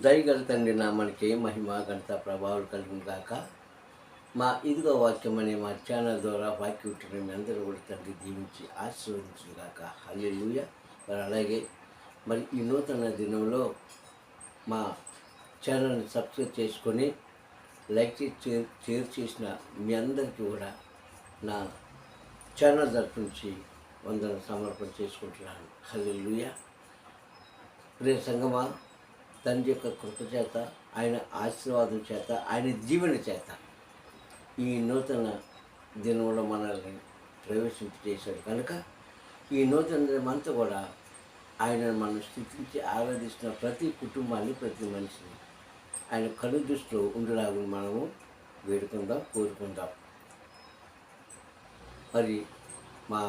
దయగల తండ్రి నామానికి మహిమ ఘనత ప్రభావాలు కలిగిన గాక. మా ఇదిగో వాక్యం అనే మా ఛానల్ ద్వారా వాక్యం వింటున్న మీ అందరూ కూడా తండ్రి దీవించి ఆశీర్వదించు గాక. హల్లెలూయా. మరి అలాగే మరి ఈ నూతన దినంలో మా ఛానల్ని సబ్స్క్రైబ్ చేసుకొని లైక్ షేర్ చేసిన మీ అందరికీ కూడా నా ఛానల్ తరఫు నుంచి వందన సమర్పణ చేసుకుంటున్నాను. హల్లెలూయా. ప్రియ సంగమా, తండ్రి యొక్క కృప చేత, ఆయన ఆశీర్వాదం చేత, ఆయన జీవన చేత ఈ నూతన దినంలో మనల్ని ప్రవేశింపజేశాడు కనుక ఈ నూతన దినమంతా కూడా ఆయనను మనం స్థితించి ఆరాధిస్తున్న ప్రతి కుటుంబాన్ని, ప్రతి మనిషిని ఆయన కను దృష్టిలో ఉండేలాగా మనము వేడుకుందాం, కోరుకుందాం. మరి మన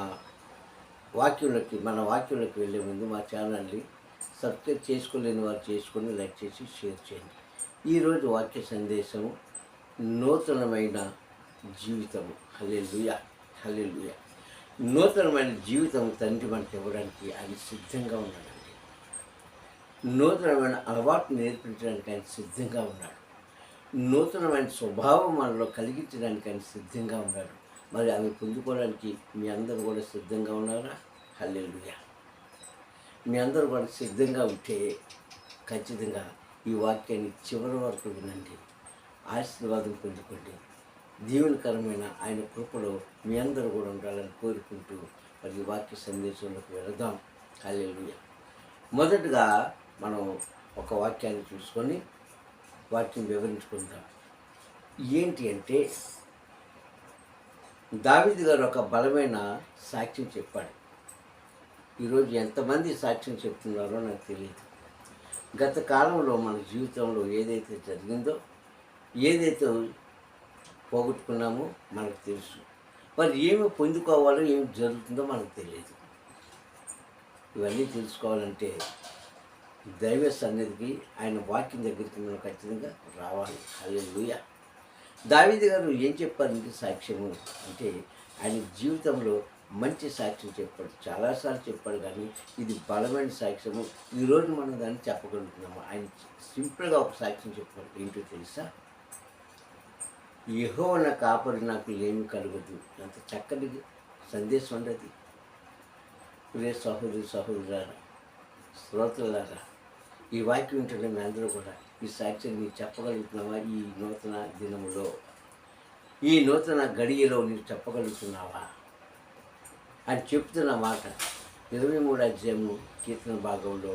వాక్యంలోకి వెళ్ళే ముందు మా ఛానల్ని సబ్స్క్రైబ్ చేసుకోలేని వారు చేసుకొని లైక్ చేసి షేర్ చేయండి. ఈరోజు వాక్య సందేశము నూతనమైన జీవితము. హల్లెలూయా, హల్లెలూయా. నూతనమైన జీవితం తండ్రి మనకి ఇవ్వడానికి ఆయన సిద్ధంగా ఉన్నాడండి. నూతనమైన అలవాటు నేర్పించడానికి ఆయన సిద్ధంగా ఉన్నాడు. నూతనమైన స్వభావం మనలో కలిగించడానికి ఆయన సిద్ధంగా ఉన్నాడు. మరి అవి పొందుకోవడానికి మీ అందరూ కూడా సిద్ధంగా ఉన్నారా? హల్లెలూయా. మీ అందరూ కూడా సిద్ధంగా ఉంటే ఖచ్చితంగా ఈ వాక్యాన్ని చివరి వరకు వినండి, ఆశీర్వాదం పొందుకోండి. దీవెనకరమైన ఆయన కృపలో మీ అందరూ కూడా ఉండాలని కోరుకుంటూ మరి వాక్య సందేశంలోకి వెళదాం. హల్లెలూయా. మొదటగా మనం ఒక వాక్యాన్ని చూసుకొని వాటిని వివరించుకుందాం. ఏంటి అంటే, దావీదు గారు ఒక బలమైన సాక్ష్యం చెప్పాడు. ఈరోజు ఎంతమంది సాక్ష్యం చెప్తున్నారో నాకు తెలియదు. గత కాలంలో మన జీవితంలో ఏదైతే జరిగిందో, ఏదైతే పోగొట్టుకున్నామో మనకు తెలుసు. మరి ఏమి పొందుకోవాలో, ఏమి జరుగుతుందో మనకు తెలియదు. ఇవన్నీ తెలుసుకోవాలంటే దైవ సన్నిధికి, ఆయన వాక్యం దగ్గరికి మనం ఖచ్చితంగా రావాలి. హల్లెలూయా. దావీదు గారు ఏం చెప్పారంటే సాక్ష్యము అంటే, ఆయన జీవితంలో మంచి సాక్ష్యం చెప్పాడు. చాలాసార్లు చెప్పాడు, కానీ ఇది బలమైన సాక్ష్యము. ఈరోజు మనం దాన్ని చెప్పగలుగుతున్నాము. ఆయన సింపుల్గా ఒక సాక్ష్యం చెప్పాడు. ఏంటో తెలుసా? యెహోవా నా కాపరి, నాకు ఏమి కలగదు. అంత చక్కటి సందేశం ఉండదు. ప్రియ సహోదరి సహోదరులారా, శ్రోతలారా, ఈ వాక్యం వింటున్న మీ అందరూ కూడా ఈ సాక్ష్యాన్ని చెప్పగలుగుతున్నావా? ఈ నూతన దినములో, ఈ నూతన గడియలో నీవు చెప్పగలుగుతున్నావా అని చెప్తున్న మాట 23వ అధ్యాయము కీర్తన భాగంలో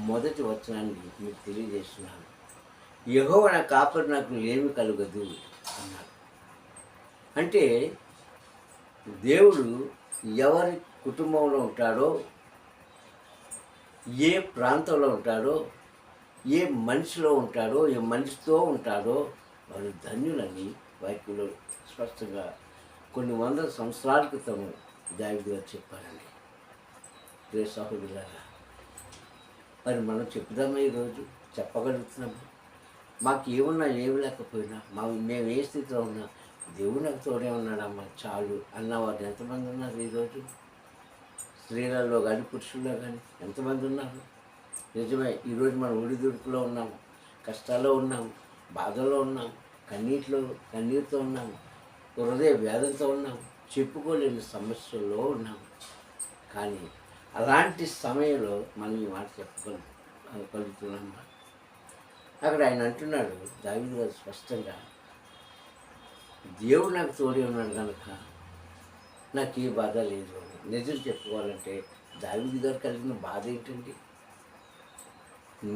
మొదటి వచనాన్ని మీకు తెలియజేస్తున్నాను. యెహోవా నా కాపరి, నాకు ఏమి కలుగదు అన్నాడు. అంటే దేవుడు ఎవరి కుటుంబంలో ఉంటాడో, ఏ ప్రాంతంలో ఉంటాడో, ఏ మనిషిలో ఉంటాడో, ఏ మనిషితో ఉంటాడో వారు ధన్యులని వాక్యంలో స్పష్టంగా కొన్ని వందల సంవత్సరాల క్రితం దావీదు గారు చెప్పారండి. ప్రియ సహోదరులారా, మరి మనం చెప్దామా? ఈరోజు చెప్పగలుగుతున్నాము. మాకు ఏమున్నా ఏమి లేకపోయినా, మేము ఏ స్థితిలో ఉన్నా దేవుడు నాకు తోడే ఉన్నాడమ్మా చాలు అన్నవారు ఎంతమంది ఉన్నారు ఈరోజు? స్త్రీలలో కానీ పురుషుల్లో కానీ ఎంతమంది ఉన్నారు? నిజమే, ఈరోజు మనం ఒడిదుడుకులో ఉన్నాము, కష్టాల్లో ఉన్నాము, బాధల్లో ఉన్నాము, కన్నీటితో ఉన్నాము, హృదయ వేదంతో ఉన్నాము, చెప్పుకోలేని సమస్యల్లో ఉన్నాము. కానీ అలాంటి సమయంలో మనం ఈ మాట చెప్పగలుగుతున్నాము. అక్కడ ఆయన అంటున్నాడు, దావీదు గారు స్పష్టంగా, దేవుడు నాకు తోడే ఉన్నాడు కనుక నాకు ఏ బాధ లేదు అని. నిజం చెప్పుకోవాలంటే దావీదు గారు కలిగిన బాధ ఏంటండి?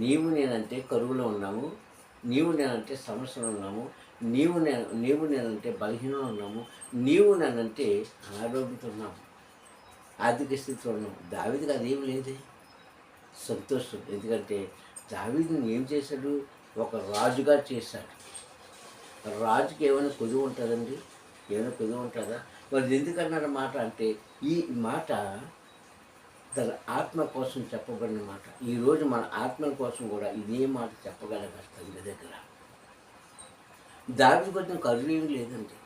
నీవు నేనంటే కరువులో ఉన్నాము, నీవు నేనంటే సమస్యలు ఉన్నాము, నీవు నేనంటే బలహీనంలో ఉన్నాము, నీవు నేనంటే అనారోగ్యంతో ఉన్నాము, ఆర్థిక స్థితిలో ఉన్నాము. దావీదుకి అదేమి లేదే, సంతోషం. ఎందుకంటే దావీదుని ఏం చేశాడు? ఒక రాజుగా చేశాడు. రాజుకి ఏమైనా కొదువు ఉంటుందండి? ఏమైనా కొదువు ఉంటుందా? మరి ఎందుకన్నాడు మాట అంటే, ఈ మాట తన ఆత్మ కోసం చెప్పబడిన మాట. ఈరోజు మన ఆత్మ కోసం కూడా ఇదే మాట చెప్పగలగాలి తండ్రి దగ్గర. దావీదు కొంచెం కరువు ఏమి లేదండి.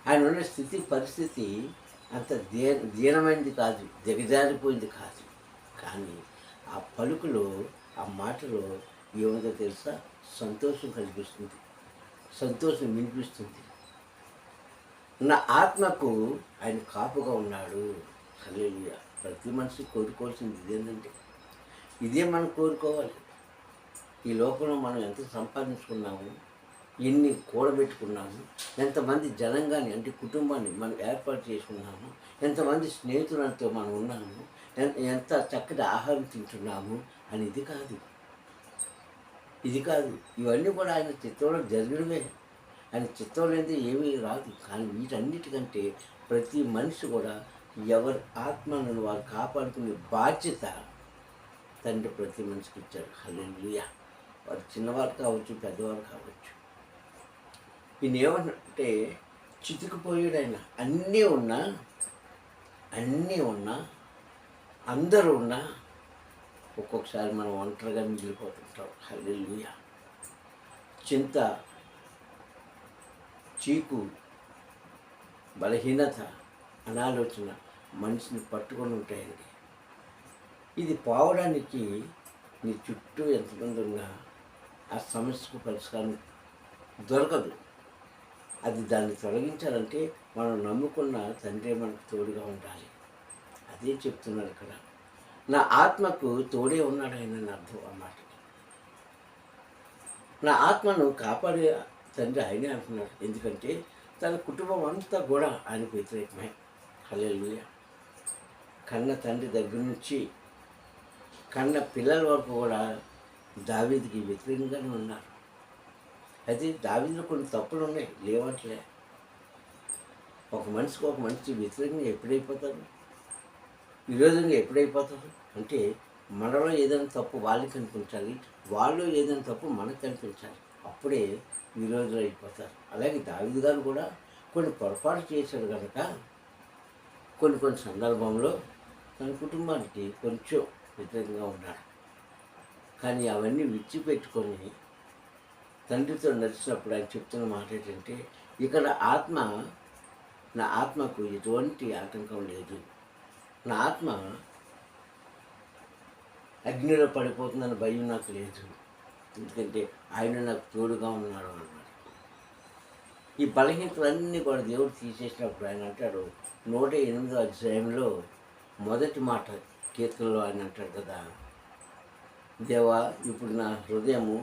ఆయన ఉన్న పరిస్థితి అంత దీనమైనది కాదు, దిగజారిపోయింది కాదు. కానీ ఆ పలుకులో, ఆ మాటలో ఏముందో తెలుసా? సంతోషం కలిగిస్తుంది, సంతోషం వినిపిస్తుంది. నా ఆత్మకు ఆయన కాపుగా ఉన్నాడు. హల్లెలూయా. ప్రతి మనిషి కోరుకోవాల్సింది ఇదేంటంటే, ఇదే మనం కోరుకోవాలి. ఈ లోకంలో మనం ఎంత సంపాదించుకున్నాము, ఎన్ని కూడబెట్టుకున్నాము, ఎంతమంది జనంగాని అంటే కుటుంబాన్ని మనం ఏర్పాటు చేసుకున్నాము, ఎంతమంది స్నేహితులతో మనం ఉన్నాము, ఎంత చక్కటి ఆహారం తింటున్నాము అని ఇది కాదు, ఇది కాదు. ఇవన్నీ కూడా ఆయన చిత్తంలో జరగడమే. ఆయన చిత్తం లేనిది ఏమీ రాదు. కానీ వీటన్నిటికంటే ప్రతి మనిషి కూడా ఎవరి ఆత్మలను వారు కాపాడుకునే బాధ్యత తండ్రి ప్రతి మనిషికి ఇచ్చాడు. హల్లెలూయా. వారు చిన్నవారు కావచ్చు, పెద్దవారు కావచ్చు. ఈయన ఏమంటే చితికిపోయాడు ఆయన. అన్నీ ఉన్నా అందరూ ఉన్నా ఒక్కొక్కసారి మనం ఒంటరిగా మిగిలిపోతుంటాం. హల్లెలూయా. చింత, చీకు, బలహీనత, అనాలోచన మనిషిని పట్టుకొని ఉంటాయండి. ఇది పోవడానికి నీ చుట్టూ ఎంతమంది ఉన్నా ఆ సమస్యకు పరిష్కారం దొరకదు. అది దాన్ని తొలగించాలంటే మనం నమ్ముకున్న తండ్రి మనకు తోడుగా ఉండాలి. అదే చెప్తున్నాడు ఇక్కడ. నా ఆత్మకు తోడే ఉన్నాడు ఆయన అని అర్థం అన్నమాట. నా ఆత్మను కాపాడే తండ్రి ఆయనే అంటున్నాడు. ఎందుకంటే తన కుటుంబం అంతా కూడా ఆయనకు వ్యతిరేకమే. హల్లెలూయా. కన్న తండ్రి దగ్గర నుంచి కన్న పిల్లల వరకు కూడా దావీదుకి వ్యతిరేకంగానే ఉన్నారు. అయితే దావీదులో కొన్ని తప్పులు ఉన్నాయి, లేవట్లే. ఒక మనిషి వ్యతిరేకంగా ఎప్పుడైపోతారు, విరోధంగా ఎప్పుడైపోతారు అంటే మనలో ఏదైనా తప్పు వాళ్ళకి కనిపించాలి, వాళ్ళు ఏదైనా తప్పు మనకు కనిపించాలి. అప్పుడే విరోధులు అయిపోతారు. అలాగే దావీదు గారు కూడా కొన్ని పొరపాటు చేశాడు కనుక కొన్ని సందర్భంలో తన కుటుంబానికి కొంచెం వ్యతిరేకంగా ఉన్నాడు. కానీ అవన్నీ విడిచిపెట్టుకొని తండ్రితో నడిచినప్పుడు ఆయన చెప్తున్న మాట ఏంటంటే, ఇక్కడ నా ఆత్మకు ఎటువంటి ఆటంకం లేదు, నా ఆత్మ అగ్నిలో పడిపోతుందని భయం నాకు లేదు, ఎందుకంటే ఆయన నాకు తోడుగా ఉన్నాడు అన్నాడు. ఈ బలహీనతలన్నీ కూడా దేవుడు తీసేసినప్పుడు ఆయన అంటాడు 108వ అధ్యాయంలో మొదటి మాట కీర్తనలో ఆయన అంటాడు కదా, దేవా ఇప్పుడు నా హృదయము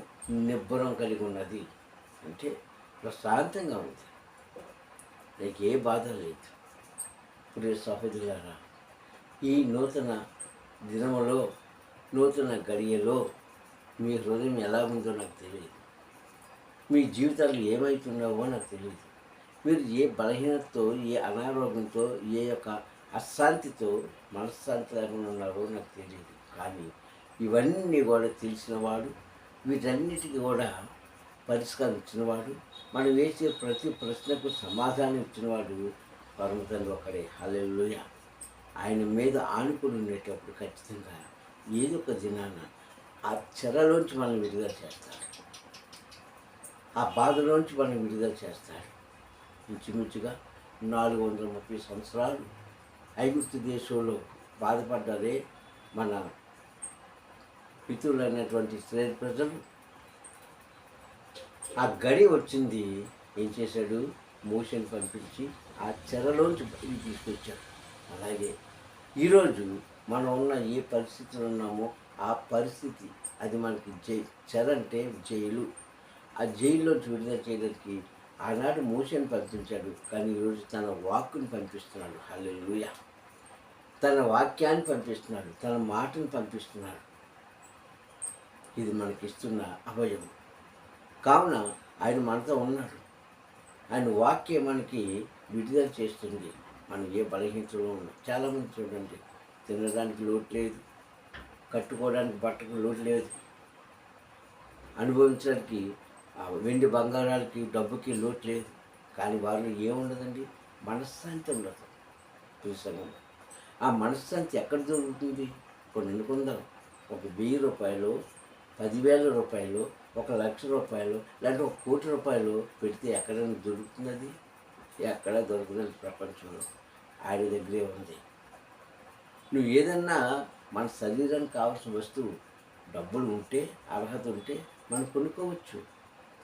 నిబ్బరం కలిగి ఉన్నది, అంటే ప్రశాంతంగా ఉంది, నీకు ఏ బాధ లేదు. ప్రియ సహోదరులారా, ఈ నూతన దినములో నూతన గడియలో మీ హృదయం ఎలా ఉందో నాకు తెలియదు, మీ జీవితాలు ఏమవుతున్నావో నాకు తెలియదు, మీరు ఏ బలహీనతతో, ఏ అనారోగ్యంతో, ఏ యొక్క అశాంతితో మనశ్శాంతి లేకుండా ఉన్నారో నాకు తెలియదు. కానీ ఇవన్నీ కూడా తెలిసినవాడు, వీటన్నిటికీ కూడా పరిష్కారం ఇచ్చినవాడు, మనం వేసే ప్రతి ప్రశ్నకు సమాధానం ఇచ్చినవాడు పరమ తండ్రి ఒకడే. హల్లెలూయా. ఆయన మీద ఆనుకుని ఉండేటప్పుడు ఖచ్చితంగా ఏదో ఒక దినాన ఆ చెరలోంచి మనం విడుదల చేస్తాడు, ఆ బాధలోంచి మనం విడుదల చేస్తాడు. ఇంచుమించుగా 430 సంవత్సరాలు ఐగుప్తు దేశంలో బాధపడ్డారే మన పితరులైనటువంటి ఇశ్రాయేలు ప్రజలు. ఆ గడి వచ్చింది, ఏం చేశాడు? మోషేని పంపించి ఆ చెరలోంచి బయటికి తీసుకొచ్చాడు. అలాగే ఈరోజు మనం ఉన్న ఏ పరిస్థితిలో ఉన్నామో ఆ పరిస్థితి అది మనకి చెర అంటే జైలు. ఆ జైల్లోంచి విడుదల చేయడానికి ఆనాడు మోషేని పంపించాడు, కానీ ఈరోజు తన వాక్కుని పంపిస్తున్నాడు. హల్లెలూయా. తన వాక్యాన్ని పంపిస్తున్నాడు, తన మాటను పంపిస్తున్నాడు. ఇది మనకిస్తున్న అభయం. కావున ఆయన మనతో ఉన్నాడు. ఆయన వాక్యం మనకి విడుదల చేస్తుంది. మనం ఏ బలహీనతలో ఉన్నాం. చాలామంది చూడండి, తినడానికి లోటు లేదు, కట్టుకోవడానికి బట్టకు లోటు లేదు, అనుభవించడానికి వెండి బంగారాలకి డబ్బుకి లోటు లేదు. కానీ వారిలో ఏముండదండి? మనశ్శాంతి ఉండదు. చూసాము. ఆ మనశ్శాంతి ఎక్కడ దొరుకుతుంది? కొన్ని అనుకుందాం, ఒక 1000 రూపాయలు, 10,000 రూపాయలు, 1,00,000 రూపాయలు, లేదంటే 1,00,00,000 రూపాయలు పెడితే ఎక్కడైనా దొరుకుతున్నది? ఎక్కడ దొరుకుతుంది ప్రపంచంలో. ఆయన దగ్గరే ఉంది. నువ్వు ఏదన్నా మన శరీరానికి కావాల్సిన వస్తువు డబ్బులు ఉంటే, అర్హత ఉంటే మనం కొనుక్కోవచ్చు.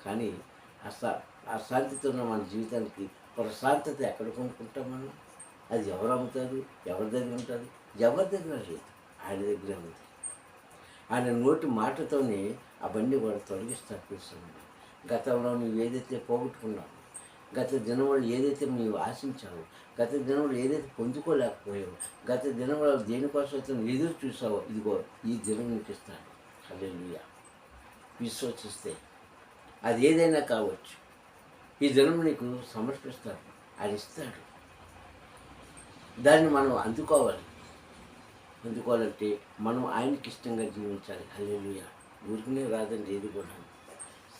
కానీ అశాంతితో ఉన్న మన జీవితానికి ప్రశాంతత ఎక్కడ కొనుక్కుంటాం మనం? అది ఎవరు అమ్ముతారు? ఎవరి దగ్గర ఉంటుంది? ఎవరి దగ్గర లేదు, ఆయన దగ్గరే ఉంది. ఆయన నోటి మాటతోనే అవన్నీ కూడా తొలగిస్తారు తెలుస్తుంది. గతంలో నువ్వు ఏదైతే పోగొట్టుకున్నావు, గత దినంలో ఏదైతే నీవు ఆశించావో, గత దినంలో ఏదైతే పొందుకోలేకపోయావో, గత దినంలో దేనికోసం అయితే నువ్వు ఎదురు చూసావో, ఇదిగో ఈ దినం నీకు ఇస్తాడు. హల్లెలూయా. విశ్వసిస్తే అది ఏదైనా కావచ్చు, ఈ దినం నీకు సమర్పిస్తాడు, ఆయన ఇస్తాడు. దాన్ని మనం అందుకోవాలంటే మనం ఆయనకి ఇష్టంగా జీవించాలి. హల్లెలూయా. ఊరికనే రాదండి ఏది కూడా.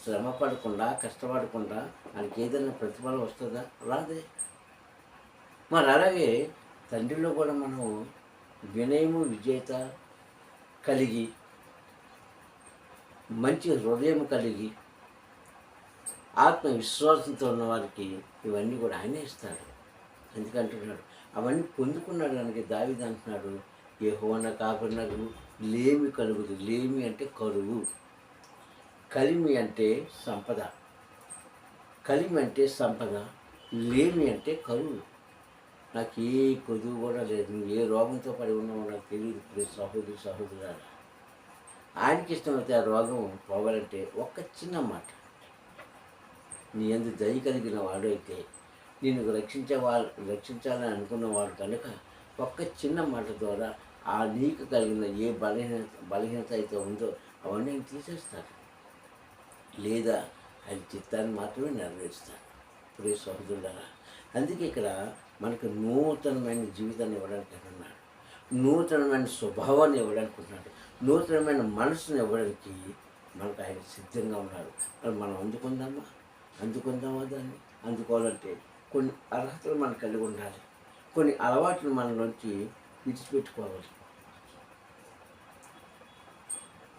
శ్రమ పడకుండా, కష్టపడకుండా ఆయనకి ఏదైనా ప్రతిఫలం వస్తుందా? రాదే. మరి అలాగే తండ్రిలో కూడా మనం వినయము, విజేత కలిగి, మంచి హృదయం కలిగి, ఆత్మవిశ్వాసంతో ఉన్న వారికి ఇవన్నీ కూడా ఆయనే ఇస్తాడు. ఎందుకంటున్నాడు, అవన్నీ పొందుకున్నాడు కనుక దావీదు అంటున్నాడు, యెహోవా కాపాడినకు లేమి కలుగుదు. లేమి అంటే కరువు, కలిమి అంటే సంపద, కలిమి అంటే సంపద, లేమి అంటే కరువు. నాకు ఏ కొదువు కూడా లేదు, నువ్వు ఏ రోగంతో పడి ఉన్నావో నాకు తెలియదు. సహోదరులారా, ఆయనకి ఇష్టమైతే ఆ రోగం పోవాలంటే ఒక్క చిన్న మాట, నీ యందు దయ కలిగిన వాడు అయితే, నేను రక్షించాలని అనుకున్నవాడు కనుక ఒక్క చిన్న మాట ద్వారా ఆ నీకు కలిగిన ఏ బలహీనత అయితే ఉందో అవన్నీ ఆయన తీసేస్తాడు, లేదా ఆయన చిత్తాన్ని మాత్రమే నెరవేరుస్తాడు. ప్రియ సహోదరులారా, అందుకే ఇక్కడ మనకు నూతనమైన జీవితాన్ని ఇవ్వడానికి అన్నాడు, నూతనమైన స్వభావాన్ని ఇవ్వడానికి ఉన్నాడు, నూతనమైన మనసుని ఇవ్వడానికి మనకు ఆయన సిద్ధంగా ఉన్నాడు. మరి మనం అందుకుందామా దాన్ని? అందుకోవాలంటే కొన్ని అర్హతలు మనం కలిగి ఉండాలి, కొన్ని అలవాట్లు మనలోంచి విడిచిపెట్టుకోవాలి.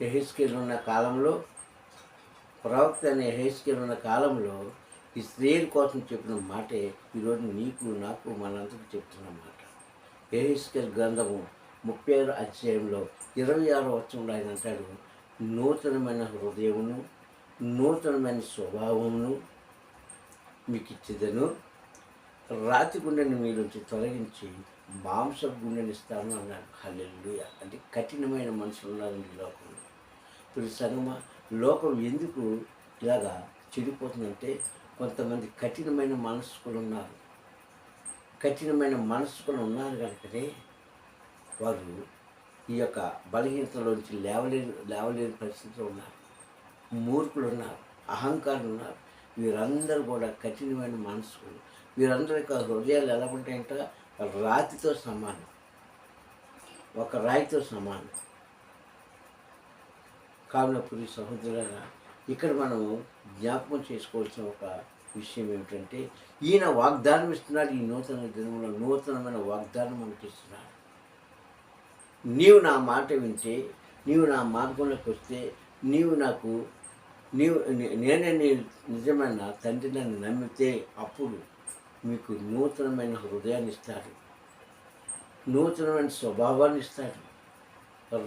యెహెజ్కేలు ఉన్న కాలంలో, ప్రవక్త అనే యెహెజ్కేలు ఉన్న కాలంలో ఇశ్రాయేలు కోసం చెప్పిన మాటే ఈరోజు నీకు, నాకు, మనందరికీ చెప్తున్న మాట. యెహెజ్కేలు గ్రంథము 30వ అధ్యాయంలో 26వ వచనంలో ఆయన అంటాడు, నూతనమైన హృదయమును, నూతనమైన స్వభావమును మీకు ఇచ్చేదను, రాతి గుండెని మీ నుంచి తొలగించి మాంసపు గుండెని ఇస్తాను అన్నాడు. హల్లెలూయా. అంటే కఠినమైన మనుషులు ఉన్నారండి ఈ లోకంలో. ఇప్పుడు సంగమా, లోకం ఎందుకు ఇలాగా చెడిపోతుందంటే కొంతమంది కఠినమైన మనస్కులు ఉన్నారు. కఠినమైన మనస్కులు ఉన్నారు కనుకనే వారు ఈ యొక్క బలహీనతలోంచి లేవలేని పరిస్థితిలో ఉన్నారు. మూర్ఖులు ఉన్నారు, అహంకారులు ఉన్నారు. వీరందరూ కూడా కఠినమైన మనస్కులు. వీరందరి యొక్క హృదయాలు ఎలా ఉంటాయంట? రాతితో సమానం, ఒక రాయితో సమానం. కావున ప్రియ సహోదరులారా, ఇక్కడ మనం జ్ఞాపకం చేసుకోవాల్సిన ఒక విషయం ఏమిటంటే, ఈయన వాగ్దానం ఇస్తున్నాడు. ఈ నూతన దినంలో నూతనమైన వాగ్దానం మనకి ఇస్తున్నాడు. నీవు నా మాట వింటే, నీవు నా మార్గంలోకి వస్తే, నేనే నీ నిజమైన తండ్రి నన్ను నమ్మితే అప్పుడు మీకు నూతనమైన హృదయాన్ని ఇస్తాడు, నూతనమైన స్వభావాన్ని ఇస్తాడు,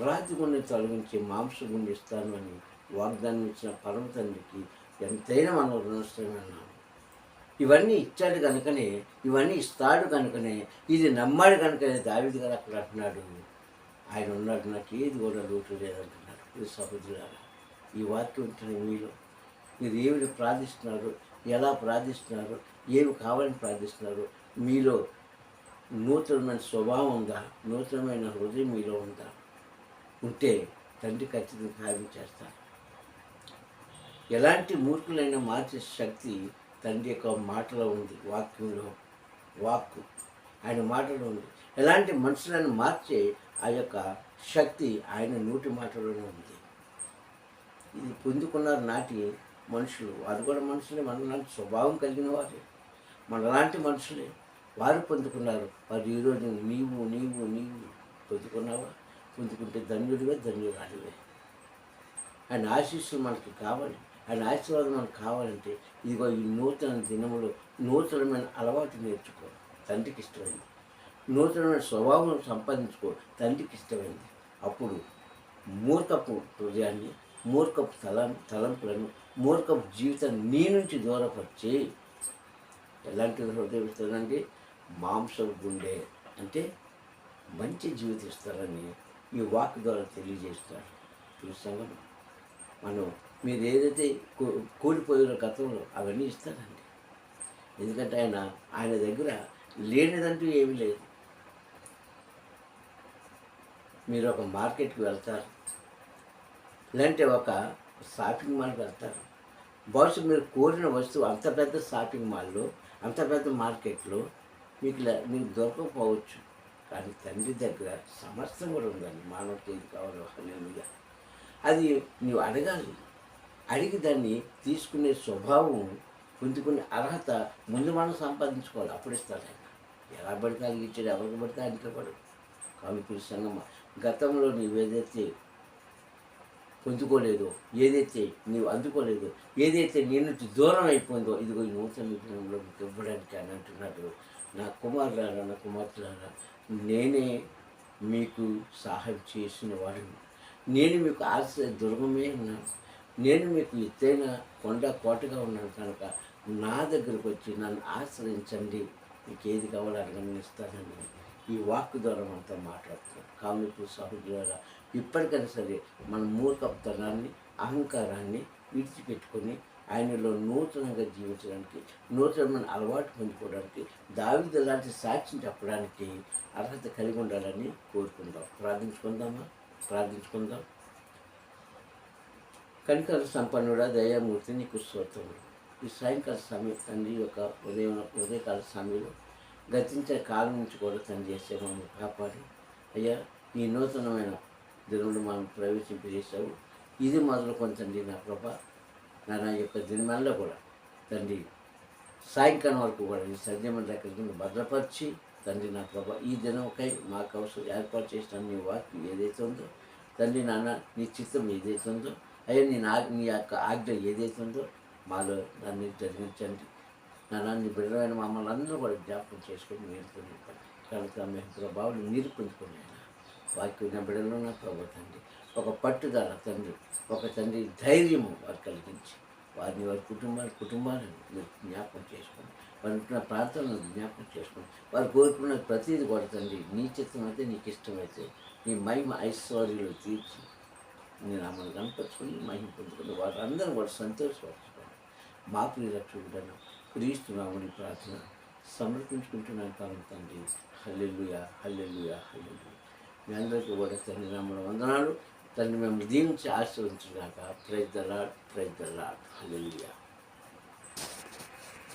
రాతి గుండె తొలగించి మాంసం గుండె ఇస్తాను అని వాగ్దానం ఇచ్చిన పరమ తండ్రికి ఎంతైనా మనం రుణస్థులమన్నాము. ఇవన్నీ ఇచ్చాడు కనుకనే, ఇవన్నీ ఇస్తాడు కనుకనే, ఇది నమ్మాడు కనుకనే దావీదు గారు అక్కడ అంటున్నాడు, ఆయన ఉన్నాడు, నాకు ఏది కూడా లోటు లేదంటున్నాడు. ఇది సహోదరులారా, ఈ వాక్యం ఉంటున్న మీలో మీరు ఏమిటి ప్రార్థిస్తున్నారు, ఎలా ప్రార్థిస్తున్నారు, ఏమి కావాలని ప్రార్థిస్తున్నారు, మీలో నూతనమైన స్వభావం ఉందా, నూతనమైన హృదయం మీలో ఉందా? ఉంటే తండ్రి ఖచ్చితంగా సహాయం చేస్తారు. ఎలాంటి మూర్ఖులైనా మార్చే శక్తి తండ్రి యొక్క మాటలో ఉంది, వాక్యంలో, వాక్కు ఆయన మాటలో ఉంది. ఎలాంటి మనుషులను మార్చే ఆ యొక్క శక్తి ఆయన నోటి మాటలోనే ఉంది. ఇది పొందుకున్నారు నాటి మనుషులు, వారు కూడా మనుషులే, మనలాంటి స్వభావం కలిగిన వారే, మనలాంటి మనుషులే, వారు పొందుకున్నారు. వారు ఈరోజు నీవు పొందుకున్నావా? పొందుకుంటే ధన్యురాలివే. ఆయన ఆశీస్సులు మనకి కావాలి, ఆయన ఆశీర్వాదం మనకు కావాలంటే ఇదిగో ఈ నూతన దినములో నూతనమైన అలవాటు నేర్చుకో, తండ్రికి ఇష్టమైంది. నూతనమైన స్వభావం సంపాదించుకో, తండ్రికి ఇష్టమైంది. అప్పుడు మూర్ఖపు హృదయాన్ని, మూర్ఖపు తలంపులను, మూర్ఖపు జీవితాన్ని నీ నుంచి దూరపరిచి ఎలాంటి హృదయం ఇస్తారంటే మాంసపు గుండె అంటే మంచి జీవితం ఇస్తారని ఈ వాక్ ద్వారా తెలియజేస్తారు. చూస్తాను మనం మీరు ఏదైతే కూలిపోయిన గతంలో అవన్నీ ఇస్తారండి. ఎందుకంటే ఆయన దగ్గర లేనిదంటూ ఏమీ లేదు. మీరు ఒక మార్కెట్కి వెళ్తారు, లేదంటే ఒక షాపింగ్ మాల్కి వెళ్తారు. బహుశా మీరు కోరిన వస్తువు అంత పెద్ద షాపింగ్ మాల్లో, అంత పెద్ద మార్కెట్లో మీకు దొరకకపోవచ్చు. కానీ తండ్రి దగ్గర సమస్తం కూడా ఉందండి. మానవుడికి ఏది కావాలో హల్లెలూయా అది నువ్వు అడగాలి. అడిగి దాన్ని తీసుకునే స్వభావం, పొందుకునే అర్హత ముందు మనం సంపాదించుకోవాలి. అప్పుడు ఇస్తాడు ఆయన. ఎలా పడితే అది ఇచ్చాడు, ఎవరికి పడితే ఆయనకి పడు. కాబట్టి సంగమ గతంలో నీవేదైతే పొందుకోలేదో, ఏదైతే నీవు అందుకోలేదో, ఏదైతే నీ నుంచి దూరం అయిపోయిందో, ఇదిగో ఈ నూతన విగ్రహంలో మీకు ఇవ్వడానికి అని అంటున్నాడు. నా కుమారులారా, నా కుమార్తెలారా, నేనే మీకు సహాయం చేసిన వాడిని. నేను మీకు ఆశ్రయ దుర్గమే ఉన్నాను. నేను మీకు ఎత్తైన కొండ కోటగా ఉన్నాను కనుక నా దగ్గరకు వచ్చి నన్ను ఆశ్రయించండి. మీకు ఏది కావాలో అడగని ఇస్తానని ఈ వాక్ ద్వారా మనతో మాట్లాడుతున్నాను. కావున సహోదరులారా, ఇప్పటికైనా సరే మన మూర్ఖతనాన్ని, అహంకారాన్ని విడిచిపెట్టుకొని ఆయనలో నూతనంగా జీవించడానికి, నూతనమైన అలవాటు పొందుకోవడానికి, దావీదు లాంటి సాక్ష్యం చెప్పడానికి అర్హత కలిగి ఉండాలని కోరుకుందాం. ప్రార్థించుకుందాం. కనికర సంపన్నుడా, దయామూర్తి, నీకు స్తోత్రములు. ఈ సాయంకాల సమయం తండ్రి యొక్క ఉదయకాల సమయంలో గతించే కాలం నుంచి కూడా తండ్రి చేసే మమ్మల్ని కాపాడి అయ్యా ఈ నూతనమైన దినములు మనం ప్రవేశింపజేశావు. ఇది మొదలుకొని తండ్రి నా ప్రభ నా యొక్క దినమల్లో కూడా తండ్రి సాయంకాలం వరకు కూడా ఈ సత్యమైన దగ్గర కింద భద్రపరిచి తండ్రి నా ప్రభ ఈ దినంకై మాకు అవసరం ఏర్పాటు చేసిన నీ వాక్యం ఏదైతే ఉందో తండ్రి నాన్న నీ చిత్తం ఏదైతే ఉందో అయ్యా నీ యొక్క ఆజ్ఞ ఏదైతే ఉందో మాలో దాన్ని జరిగించండి. నాన్న నీ బిడ్డమైన మమ్మల్ని అందరూ కూడా జ్ఞాపకం చేసుకొని నేర్చుకుని కనుక మేము ప్రభావం మీరు పొందుకుని వాక్యం నా బిడ్డలో నా ప్రభు తండ్రి ఒక పట్టుదల తండ్రి, ఒక తండ్రి ధైర్యము వారు కలిగించి వారి కుటుంబాలను మీరు జ్ఞాపకం చేసుకొని వారు ఉంటున్న ప్రాంతాలను జ్ఞాపకం చేసుకొని వారు కోరుకున్న ప్రతిదీ కూడా తండ్రి నీ చిత్తం అయితే నీకు ఇష్టమైతే నీ మహిమ ఐశ్వర్యులు తీర్చి నేను అమ్మను కనపరుచుకొని మహిమ పొందుకుని వారు అందరూ కూడా సంతోషపరచుకోండి. మా ప్రియ రక్షకుడను క్రీస్తు నామమున ప్రార్థన సమర్పించుకుంటున్నాను తండ్రి. హల్లెలూయా, హల్లెలూయా, హల్లెలూయా. మీ అందరికీ కూడా తండ్రి నామమున వందనాలు. తండ్రి మేము దీవించి ఆశీర్వదించుగాక. Praise the lord, praise the lord. Hallelujah.